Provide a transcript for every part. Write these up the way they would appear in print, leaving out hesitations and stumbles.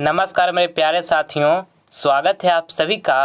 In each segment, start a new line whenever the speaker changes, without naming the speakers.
नमस्कार मेरे प्यारे साथियों, स्वागत है आप सभी का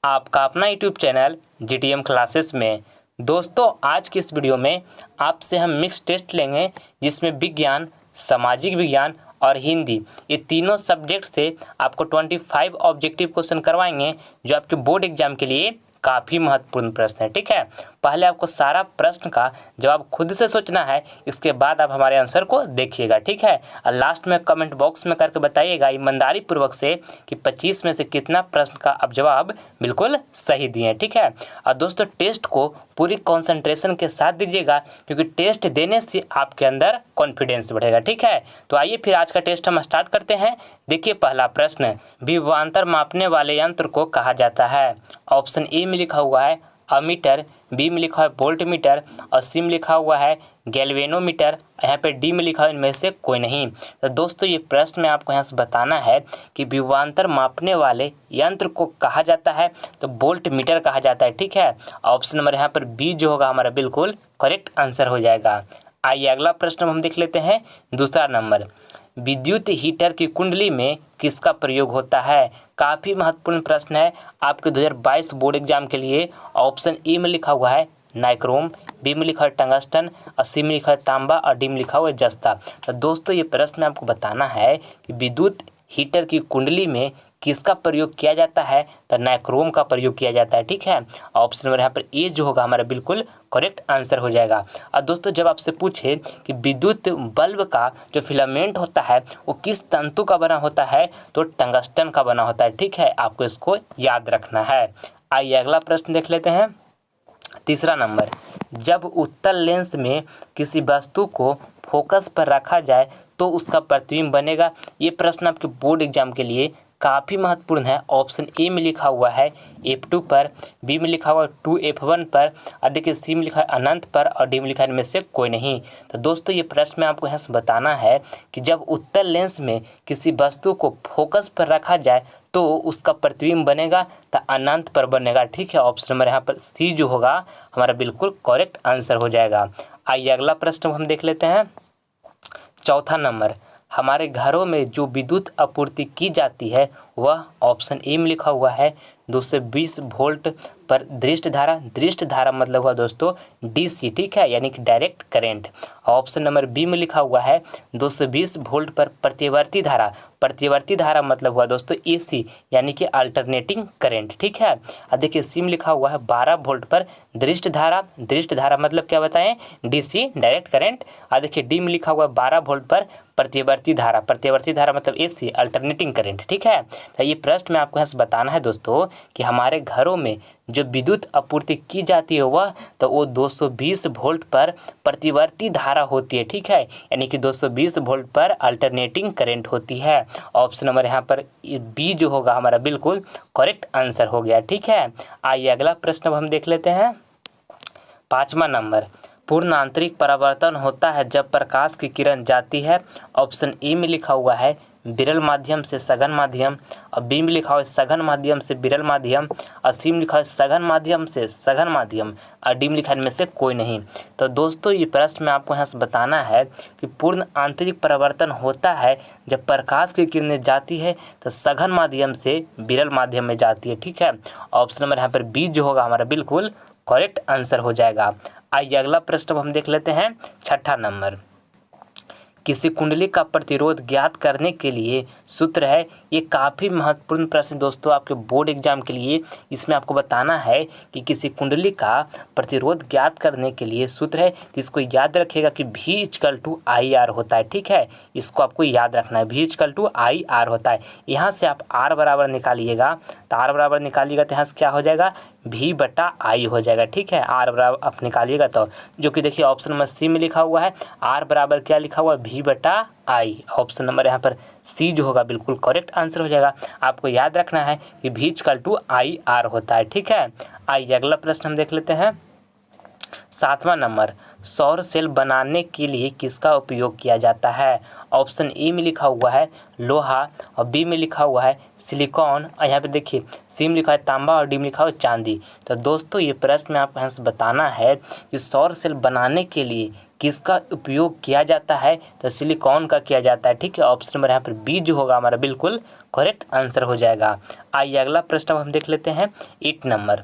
आपका अपना यूट्यूब चैनल जीटीएम क्लासेस में। दोस्तों, आज की इस वीडियो में आपसे हम मिक्स टेस्ट लेंगे जिसमें विज्ञान, सामाजिक विज्ञान और हिंदी ये तीनों सब्जेक्ट से आपको 25 ऑब्जेक्टिव क्वेश्चन करवाएंगे जो आपके बोर्ड एग्जाम के लिए काफ़ी महत्वपूर्ण प्रश्न है। ठीक है, पहले आपको सारा प्रश्न का जवाब खुद से सोचना है, इसके बाद आप हमारे आंसर को देखिएगा। ठीक है, और लास्ट में कमेंट बॉक्स में करके बताइएगा ईमानदारी पूर्वक से कि 25 में से कितना प्रश्न का आप जवाब बिल्कुल सही दिए। ठीक है, और दोस्तों टेस्ट को पूरी कंसंट्रेशन के साथ दीजिएगा क्योंकि टेस्ट देने से आपके अंदर कॉन्फिडेंस बढ़ेगा। ठीक है, तो आइए फिर आज का टेस्ट हम स्टार्ट करते हैं। देखिए पहला प्रश्न, विभवांतर मापने वाले यंत्र को कहा जाता है। ऑप्शन ए में लिखा हुआ है अमीटर, बी में लिखा है वोल्ट मीटर और सी में लिखा हुआ है गैल्वेनोमीटर। यहाँ पे डी में लिखा है इनमें से कोई नहीं। तो दोस्तों ये प्रश्न में आपको यहाँ से बताना है कि विभवांतर मापने वाले यंत्र को कहा जाता है तो वोल्ट मीटर कहा जाता है। ठीक है, ऑप्शन नंबर यहाँ पर बी जो होगा हमारा बिल्कुल करेक्ट आंसर हो जाएगा। आइए अगला प्रश्न हम देख लेते हैं। दूसरा नंबर, विद्युत हीटर की कुंडली में किसका प्रयोग होता है। काफ़ी महत्वपूर्ण प्रश्न है आपके 2022 बोर्ड एग्जाम के लिए। ऑप्शन ए में लिखा हुआ है नाइक्रोम, बी में लिखा है टंगस्टन और सी में लिखा है तांबा और डी में लिखा हुआ है जस्ता। तो दोस्तों ये प्रश्न में आपको बताना है कि विद्युत हीटर की कुंडली में किसका प्रयोग किया जाता है तो नाइक्रोम का प्रयोग किया जाता है। ठीक है, ऑप्शन नंबर यहाँ पर ए जो होगा हमारा बिल्कुल करेक्ट आंसर हो जाएगा। और दोस्तों जब आपसे पूछे कि विद्युत बल्ब का जो फिलामेंट होता है वो किस तंतु का बना होता है तो टंगस्टन का बना होता है। ठीक है, आपको इसको याद रखना है। आइए अगला प्रश्न देख लेते हैं। तीसरा नंबर, जब उत्तल लेंस में किसी वस्तु को फोकस पर रखा जाए तो उसका प्रतिबिंब बनेगा। ये प्रश्न आपके बोर्ड एग्जाम के लिए काफ़ी महत्वपूर्ण है। ऑप्शन ए में लिखा हुआ है F2 पर, बी में लिखा हुआ है 2F1 पर और देखिए सी में लिखा है अनंत पर और डी में लिखा है इनमें से कोई नहीं। तो दोस्तों ये प्रश्न में आपको यहाँ से बताना है कि जब उत्तल लेंस में किसी वस्तु को फोकस पर रखा जाए तो उसका प्रतिबिंब बनेगा तो अनंत पर बनेगा। ठीक है, ऑप्शन नंबर यहाँ पर सी जो होगा हमारा बिल्कुल करेक्ट आंसर हो जाएगा। आइए अगला प्रश्न हम देख लेते हैं। चौथा नंबर, हमारे घरों में जो विद्युत आपूर्ति की जाती है वह ऑप्शन ए में लिखा हुआ है 220 वोल्ट पर दृष्ट धारा मतलब हुआ दोस्तों डीसी। ठीक है, यानी कि direct current. Option number B में लिखा हुआ है 220 वोल्ट पर प्रतिवर्ती धारा मतलब हुआ दोस्तों एसी यानी कि अल्टरनेटिंग करंट। ठीक है, और देखिए सी में लिखा हुआ है 12 वोल्ट पर दृष्ट धारा मतलब क्या बताएं डीसी डायरेक्ट करंट। और देखिए डी में लिखा हुआ है 12 वोल्ट पर प्रतिवर्ती धारा मतलब एसी अल्टरनेटिंग करंट। ठीक है, तो ये प्रश्न में आपको यहाँ से बताना है दोस्तों कि हमारे घरों में जो विद्युत आपूर्ति की जाती है वह तो वो 220 वोल्ट पर प्रतिवर्ती धारा होती है। ठीक है, यानी कि 220 वोल्ट पर अल्टरनेटिंग करंट होती है। ऑप्शन नंबर यहाँ पर बी जो होगा हमारा बिल्कुल करेक्ट आंसर हो गया। ठीक है, आइए अगला प्रश्न अब हम देख लेते हैं। पाँचवा नंबर, पूर्ण आंतरिक परावर्तन होता है जब प्रकाश की किरण जाती है। ऑप्शन ए में लिखा हुआ है विरल माध्यम से सघन माध्यम और बी में लिखा हुआ है सघन माध्यम से विरल माध्यम और सी में लिखा है सघन माध्यम से सघन माध्यम और डी में लिखा है इनमें से कोई नहीं। तो दोस्तों ये प्रश्न में आपको यहाँ से बताना है कि पूर्ण आंतरिक परावर्तन होता है जब प्रकाश की किरणें जाती है तो सघन माध्यम से विरल माध्यम में जाती है। ठीक है, ऑप्शन नंबर यहाँ पर बी जो होगा हमारा बिल्कुल करेक्ट आंसर हो जाएगा। आइए अगला प्रश्न हम देख लेते हैं। छठा नंबर, किसी कुंडली का प्रतिरोध ज्ञात करने के लिए सूत्र है। ये काफ़ी महत्वपूर्ण प्रश्न दोस्तों आपके बोर्ड एग्जाम के लिए। इसमें आपको बताना है कि किसी कुंडली का प्रतिरोध ज्ञात करने के लिए सूत्र है, तो इसको याद रखिएगा कि V=IR होता है। ठीक है, इसको आपको याद रखना है, V=IR होता है। यहाँ से आप R बराबर निकालिएगा तो R बराबर निकालिएगा तो यहाँ से क्या हो जाएगा V/I हो जाएगा। ठीक है, R बराबर आप निकालिएगा तो जो कि देखिए ऑप्शन नंबर सी में लिखा हुआ है R बराबर क्या लिखा हुआ है V/I। ऑप्शन नंबर यहाँ पर सी जो होगा बिल्कुल करेक्ट आंसर हो जाएगा। आपको याद रखना है कि V=IR होता है। ठीक है, आइए अगला प्रश्न हम देख लेते हैं। सातवां नंबर, सौर सेल बनाने के लिए किसका उपयोग किया जाता है? ऑप्शन ए में लिखा हुआ है लोहा और बी में लिखा हुआ है सिलिकॉन और यहाँ पे देखिए सी में लिखा है तांबा और डी में लिखा हुआ है चांदी। तो दोस्तों ये प्रश्न में आपको यहाँ से बताना है कि सौर सेल बनाने के लिए किसका उपयोग किया जाता है? तो सिलिकॉन का किया जाता है। ठीक है, ऑप्शन नंबर यहाँ पर बी जो होगा हमारा बिल्कुल करेक्ट आंसर हो जाएगा। आइए अगला प्रश्न हम देख लेते हैं 8 नंबर।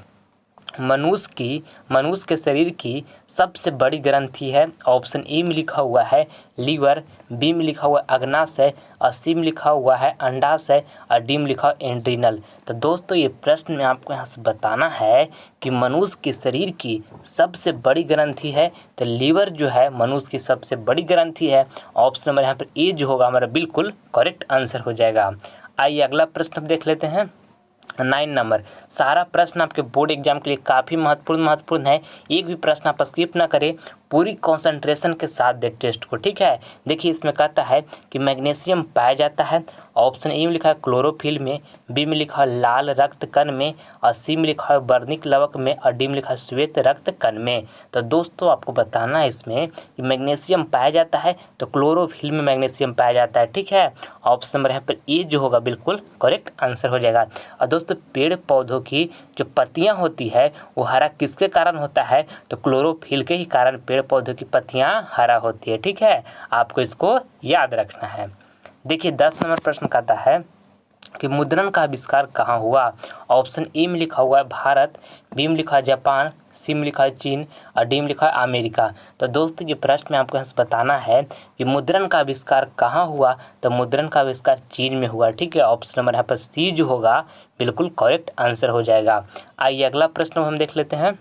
मनुष्य के शरीर की सबसे बड़ी ग्रंथि है। ऑप्शन ए में लिखा हुआ है लीवर, बी में लिखा हुआ है अग्नाशय और सी में लिखा हुआ है अंडाशय और डी में लिखा हुआ एंड्रीनल। तो दोस्तों ये प्रश्न में आपको यहाँ से बताना है कि मनुष्य के शरीर की सबसे बड़ी ग्रंथि है तो लीवर जो है मनुष्य की सबसे बड़ी ग्रंथि है। ऑप्शन नंबर यहाँ पर ए जो होगा हमारा बिल्कुल करेक्ट आंसर हो जाएगा। आइए अगला प्रश्न हम देख लेते हैं 9 नंबर। सारा प्रश्न आपके बोर्ड एग्जाम के लिए काफ़ी महत्वपूर्ण है। एक भी प्रश्न आप स्किप ना करें, पूरी कंसंट्रेशन के साथ दे टेस्ट को। ठीक है, देखिए इसमें कहता है कि मैग्नीशियम पाया जाता है। ऑप्शन ए में लिखा है क्लोरोफिल में, बी में लिखा है लाल रक्त कण में और सी में लिखा है वर्णिक लवक में और डी में लिखा है श्वेत रक्त कण में। तो दोस्तों आपको बताना है इसमें कि मैग्नीशियम पाया जाता है तो क्लोरोफिल में मैग्नीशियम पाया जाता है। ठीक है, ऑप्शन नंबर यहाँ पर ए जो होगा बिल्कुल करेक्ट आंसर हो जाएगा। और दोस्तों पेड़ पौधों की जो पत्तियाँ होती है वो हरा किसके कारण होता है? तो क्लोरोफिल के ही कारण पेड़ पौधों की पत्तियाँ हरा होती है। ठीक है, आपको इसको याद रखना है। देखिए 10 नंबर प्रश्न कहता है कि मुद्रण का आविष्कार कहाँ हुआ? ऑप्शन ए में लिखा हुआ है भारत, बी में लिखा है जापान, सी में लिखा है चीन और डी में लिखा है अमेरिका। तो दोस्तों ये प्रश्न में आपको यहाँ से बताना है कि मुद्रण का आविष्कार कहाँ हुआ? तो मुद्रण का आविष्कार चीन में हुआ। ठीक है, ऑप्शन नंबर यहाँ पर सी जो होगा बिल्कुल करेक्ट आंसर हो जाएगा। आइए अगला प्रश्न हम देख लेते हैं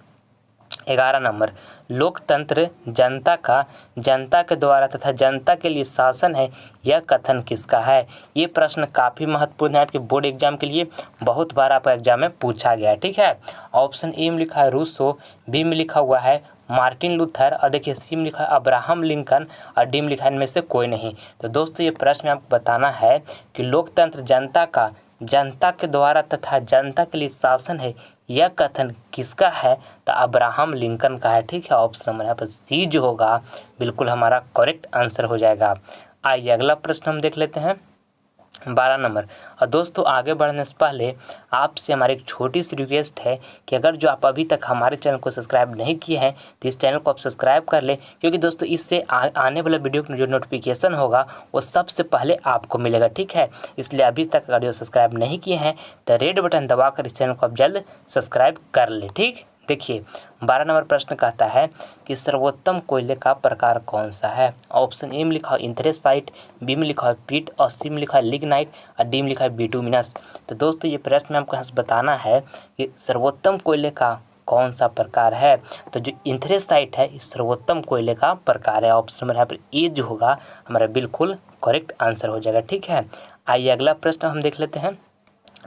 11 नंबर। लोकतंत्र जनता के द्वारा तथा जनता के लिए शासन है, यह कथन किसका है? ये प्रश्न काफ़ी महत्वपूर्ण है आपके बोर्ड एग्जाम के लिए, बहुत बार आपका एग्जाम में पूछा गया है। ठीक है, ऑप्शन ए में लिखा है रूसो, बी में लिखा हुआ है मार्टिन लूथर और देखिए सी में लिखा है अब्राहम लिंकन और डी में लिखा है इनमें से कोई नहीं। तो दोस्तों ये प्रश्न आपको बताना है कि लोकतंत्र जनता के द्वारा तथा जनता के लिए शासन है, यह कथन किसका है? तो अब्राहम लिंकन का है। ठीक है, ऑप्शन नंबर यहाँ पर सी जो होगा बिल्कुल हमारा करेक्ट आंसर हो जाएगा। आइए अगला प्रश्न हम देख लेते हैं 12 नंबर। और दोस्तों आगे बढ़ने से पहले आपसे हमारी एक छोटी सी रिक्वेस्ट है कि अगर जो आप अभी तक हमारे चैनल को सब्सक्राइब नहीं किए हैं तो इस चैनल को आप सब्सक्राइब कर लें, क्योंकि दोस्तों इससे आने वाला वीडियो का जो नोटिफिकेशन होगा वो सबसे पहले आपको मिलेगा। ठीक है, इसलिए अभी तक अगर जो सब्सक्राइब नहीं किए हैं तो रेड बटन दबाकर इस चैनल को आप जल्द सब्सक्राइब कर लें। ठीक, देखिए 12 नंबर प्रश्न कहता है कि सर्वोत्तम कोयले का प्रकार कौन सा है? ऑप्शन ए में लिखा है इंथ्रेसाइट, बी में लिखा है पीट और सी में लिखा है लिग्नाइट और डी में लिखा है बिटुमिनस। तो दोस्तों ये प्रश्न में आपको यहाँ से बताना है कि सर्वोत्तम कोयले का कौन सा प्रकार है? तो जो इंथ्रेसाइट है इस सर्वोत्तम कोयले का प्रकार है। ऑप्शन नंबर यहाँ पर ए जो होगा हमारा बिल्कुल करेक्ट आंसर हो जाएगा। ठीक है, आइए अगला प्रश्न हम देख लेते हैं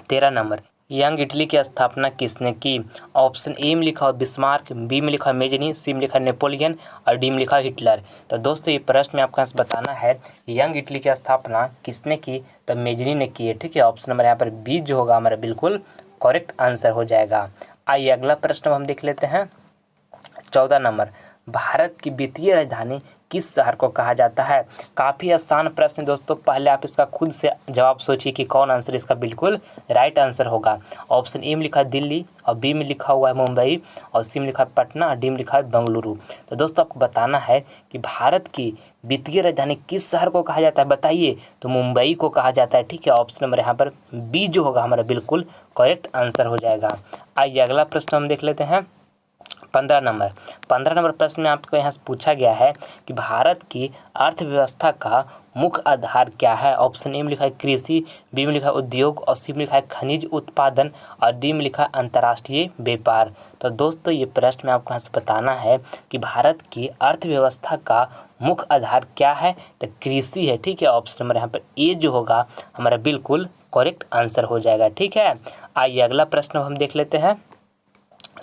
13 नंबर। यंग इटली की स्थापना किसने की? ऑप्शन ए में लिखा है बिस्मार्क, बी में लिखा है मेजनी, सी में लिखा है नेपोलियन और डी में लिखा है हिटलर। तो दोस्तों ये प्रश्न में आपको बताना है यंग इटली की स्थापना किसने की? तो मेजनी ने की है। ठीक है, ऑप्शन नंबर यहाँ पर बी जो होगा हमारा बिल्कुल करेक्ट आंसर हो जाएगा। आइए अगला प्रश्न हम देख लेते हैं 14 नंबर। भारत की वित्तीय राजधानी किस शहर को कहा जाता है? काफ़ी आसान प्रश्न दोस्तों, पहले आप इसका खुद से जवाब सोचिए कि कौन आंसर इसका बिल्कुल राइट आंसर होगा। ऑप्शन ए में लिखा है दिल्ली और बी में लिखा हुआ है मुंबई और सी में लिखा है पटना और डी में लिखा है बेंगलुरु। तो दोस्तों आपको बताना है कि भारत की वित्तीय राजधानी किस शहर को कहा जाता है, बताइए। तो मुंबई को कहा जाता है। ठीक है, ऑप्शन नंबर यहाँ पर बी जो होगा हमारा बिल्कुल करेक्ट आंसर हो जाएगा। आइए अगला प्रश्न हम देख लेते हैं 15 नंबर प्रश्न में आपको यहाँ से पूछा गया है कि भारत की अर्थव्यवस्था का मुख्य आधार क्या है? ऑप्शन ए में लिखा है कृषि, बी में लिखा है उद्योग और सी में लिखा है खनिज उत्पादन और डी में लिखा है अंतर्राष्ट्रीय व्यापार। तो दोस्तों ये प्रश्न में आपको यहाँ से बताना है कि भारत की अर्थव्यवस्था का मुख्य आधार क्या है? तो कृषि है। ठीक है, ऑप्शन नंबर यहाँ पर ए जो होगा हमारा बिल्कुल करेक्ट आंसर हो जाएगा। ठीक है, आइए अगला प्रश्न हम देख लेते हैं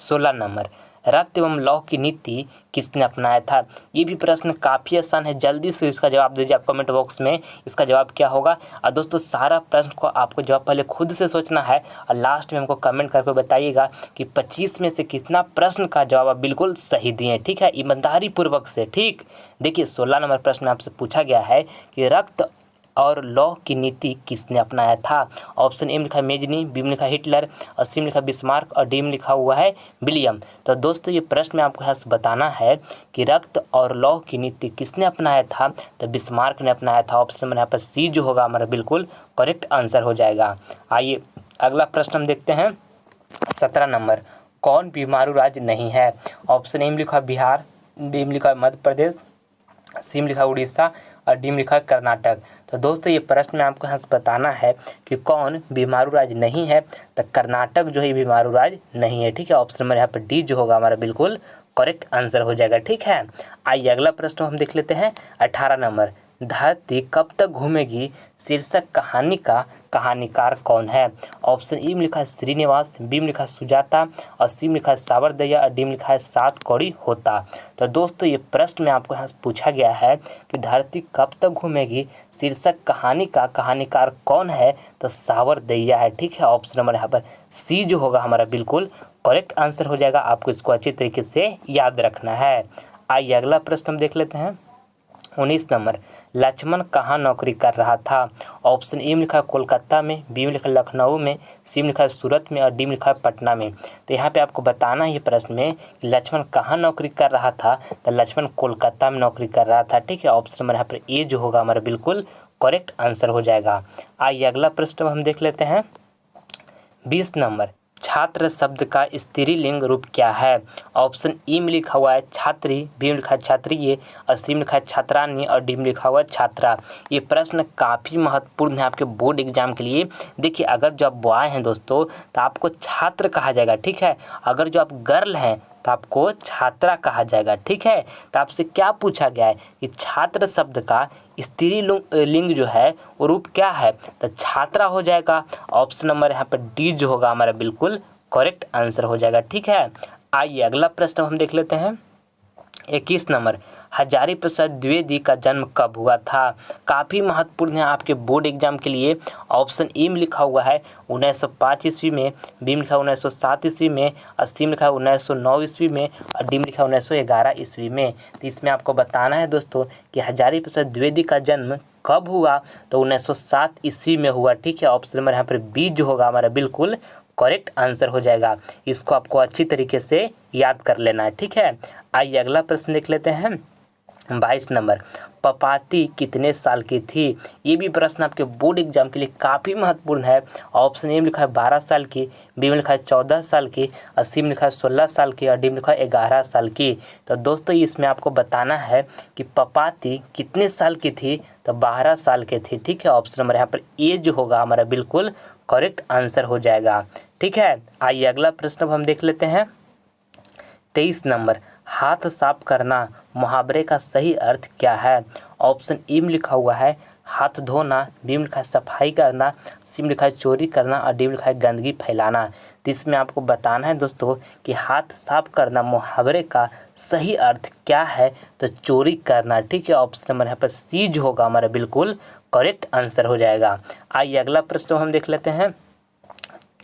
16 नंबर। रक्त एवं लौह की नीति किसने अपनाया था। ये भी प्रश्न काफ़ी आसान है, जल्दी से इसका जवाब दीजिए आप कमेंट बॉक्स में, इसका जवाब क्या होगा। और दोस्तों सारा प्रश्न को आपको जवाब पहले खुद से सोचना है और लास्ट में हमको कमेंट करके बताइएगा कि 25 में से कितना प्रश्न का जवाब आप बिल्कुल सही दिए, ठीक है, ईमानदारी पूर्वक से। ठीक, देखिए 16 नंबर प्रश्न में आपसे पूछा गया है कि रक्त और लौह की नीति किसने अपनाया था। ऑप्शन ए में लिखा है मेजनी, बी में लिखा है हिटलर, और सी में लिखा है बिस्मार्क, और डी में लिखा हुआ है विलियम। तो दोस्तों ये प्रश्न में आपको यहाँ से बताना है कि रक्त और लौह की नीति किसने अपनाया था, तो बिस्मार्क ने अपनाया था। ऑप्शन नंबर यहाँ पर सी जो होगा हमारा बिल्कुल करेक्ट आंसर हो जाएगा। आइए अगला प्रश्न हम देखते हैं 17 नंबर, कौन बीमारू राज्य नहीं है। ऑप्शन ए में लिखा है बिहार, बी में लिखा है मध्य प्रदेश, सी में लिखा है उड़ीसा, और डी में लिखा है कर्नाटक। तो दोस्तों ये प्रश्न में आपको यहाँ से बताना है कि कौन बीमारू राज्य नहीं है, तो कर्नाटक जो है बीमारू राज्य नहीं है, ठीक है। ऑप्शन नंबर यहाँ पर डी जो होगा हमारा बिल्कुल करेक्ट आंसर हो जाएगा, ठीक है। आइए अगला प्रश्न हम देख लेते हैं 18 नंबर, धरती कब तक घूमेगी शीर्षक कहानी का कहानीकार कौन है। ऑप्शन ई में लिखा है श्रीनिवास, बी में लिखा है सुजाता, और सी में लिखा है सावरदैया, और डी में लिखा है सात कौड़ी होता। तो दोस्तों ये प्रश्न में आपको यहाँ से पूछा गया है कि धरती कब तक घूमेगी शीर्षक कहानी का कहानीकार कौन है, तो सावरदैया है, ठीक है। ऑप्शन नंबर यहाँ पर सी जो होगा हमारा बिल्कुल करेक्ट आंसर हो जाएगा, आपको इसको अच्छी तरीके से याद रखना है। आइए अगला प्रश्न हम देख लेते हैं 19 नंबर, लक्ष्मण कहाँ नौकरी कर रहा था। ऑप्शन ए में लिखा है कोलकाता में, बी में लिखा है लखनऊ में, सी में लिखा है सूरत में, और डी में लिखा है पटना में। तो यहाँ पे आपको बताना है ये प्रश्न में कि लक्ष्मण कहाँ नौकरी कर रहा था, तो लक्ष्मण कोलकाता में नौकरी कर रहा था, ठीक है। ऑप्शन नंबर यहाँ पर ए जो होगा हमारा बिल्कुल करेक्ट आंसर हो जाएगा। आइए अगला प्रश्न हम देख लेते हैं 20 नंबर, छात्र शब्द का स्त्रीलिंग रूप क्या है। ऑप्शन ई में लिखा हुआ है छात्री, बी में लिखा है छात्रीय, और सी में लिखा है छात्रानी, और डी में लिखा हुआ है छात्रा। ये प्रश्न काफ़ी महत्वपूर्ण है आपके बोर्ड एग्जाम के लिए। देखिए अगर जो आप बॉय हैं दोस्तों तो आपको छात्र कहा जाएगा, ठीक है। अगर जो आप गर्ल हैं तो आपको छात्रा कहा जाएगा, ठीक है। तो आपसे क्या पूछा गया है कि छात्र शब्द का स्त्रीलिंग जो है वो रूप क्या है, तो छात्रा हो जाएगा। ऑप्शन नंबर यहाँ पर डी जो होगा हमारा बिल्कुल करेक्ट आंसर हो जाएगा, ठीक है। आइए अगला प्रश्न हम देख लेते हैं 21 नंबर, हजारी प्रसाद द्विवेदी का जन्म कब हुआ था। काफ़ी महत्वपूर्ण है आपके बोर्ड एग्जाम के लिए। ऑप्शन ए में लिखा हुआ है 1905 ईस्वी में, बी में लिखा है 1907 ईस्वी में, और सी में लिखा है 1909 ईस्वी में, और डी में लिखा है 1911 ईस्वी में। तो इसमें आपको बताना है दोस्तों कि हजारी प्रसाद द्विवेदी का जन्म कब हुआ, तो 1907 ईस्वी में हुआ, ठीक है। ऑप्शन नंबर यहाँ पर बी जो होगा हमारा बिल्कुल करेक्ट आंसर हो जाएगा। इसको आपको अच्छी तरीके से याद कर लेना है, ठीक है। आइए अगला प्रश्न देख लेते हैं 22 नंबर, पपाती कितने साल की थी। ये भी प्रश्न आपके बोर्ड एग्जाम के लिए काफ़ी महत्वपूर्ण है। ऑप्शन ए में लिखा है 12 साल की, बी में लिखा है 14 साल की, और सी में लिखा है 16 साल की, और डी में लिखा है 11 साल की। तो दोस्तों इसमें आपको बताना है कि पपाती कितने साल की थी, तो 12 साल के थी, ठीक है। ऑप्शन नंबर यहाँ पर ए जो होगा हमारा बिल्कुल करेक्ट आंसर हो जाएगा, ठीक है। आइए अगला प्रश्न हम देख लेते हैं 23 नंबर, हाथ साफ करना मुहावरे का सही अर्थ क्या है। ऑप्शन ए में लिखा हुआ है हाथ धोना, बी में लिखा है सफाई करना, सी में लिखा है चोरी करना, और डी में लिखा है गंदगी फैलाना। तो इसमें आपको बताना है दोस्तों कि हाथ साफ करना मुहावरे का सही अर्थ क्या है, तो चोरी करना, ठीक है। ऑप्शन नंबर यहाँ पर सी जो होगा हमारा बिल्कुल करेक्ट आंसर हो जाएगा। आइए अगला प्रश्न हम देख लेते हैं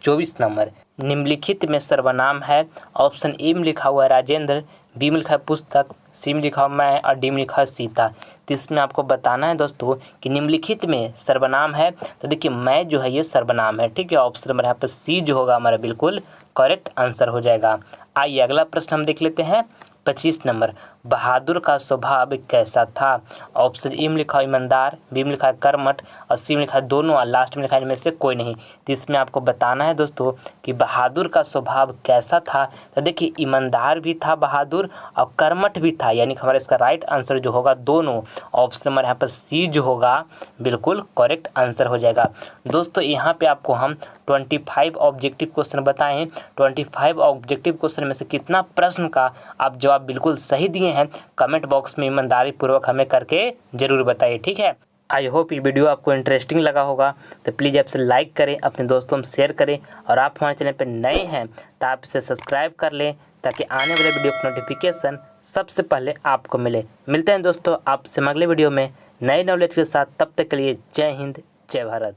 24 नंबर, निम्नलिखित में सर्वनाम है। ऑप्शन ए में लिखा हुआ है राजेंद्र, बी में लिखा है पुस्तक, सी में लिखा हुआ मैं, और डी में लिखा है सीता। तो इसमें आपको बताना है दोस्तों कि निम्नलिखित में सर्वनाम है, तो देखिए मैं जो है ये सर्वनाम है, ठीक है। ऑप्शन नंबर यहाँ पर सी जो होगा हमारा बिल्कुल करेक्ट आंसर हो जाएगा। आइए अगला प्रश्न हम देख लेते हैं 25 नंबर, बहादुर का स्वभाव कैसा था। ऑप्शन ए में लिखा है ईमानदार, बी में लिखा है कर्मठ, और सी में लिखा है दोनों, और लास्ट में लिखा है इनमें से कोई नहीं। तो इसमें आपको बताना है दोस्तों कि बहादुर का स्वभाव कैसा था। तो देखिए ईमानदार भी था बहादुर, और कर्मठ भी था, यानी हमारा इसका राइट आंसर जो होगा दोनों। ऑप्शन नंबर यहाँ पर सी जो होगा बिल्कुल करेक्ट आंसर हो जाएगा। दोस्तों यहाँ पे आपको हम 25 ऑब्जेक्टिव क्वेश्चन बताएं, 25 ऑब्जेक्टिव क्वेश्चन में से कितना प्रश्न का आप जवाब बिल्कुल सही दिए हैं, कमेंट बॉक्स में ईमानदारी पूर्वक हमें करके ज़रूर बताइए, ठीक है। आई होप ये वीडियो आपको इंटरेस्टिंग लगा होगा, तो प्लीज़ आपसे लाइक करें, अपने दोस्तों में शेयर करें, और आप हमारे चैनल पर नए हैं तो आप इसे सब्सक्राइब कर लें ताकि आने वाले वीडियो का नोटिफिकेशन सबसे पहले आपको मिले। मिलते हैं दोस्तों आपसे अगले वीडियो में नए नॉलेज के साथ। तब तक के लिए जय हिंद, जय भारत।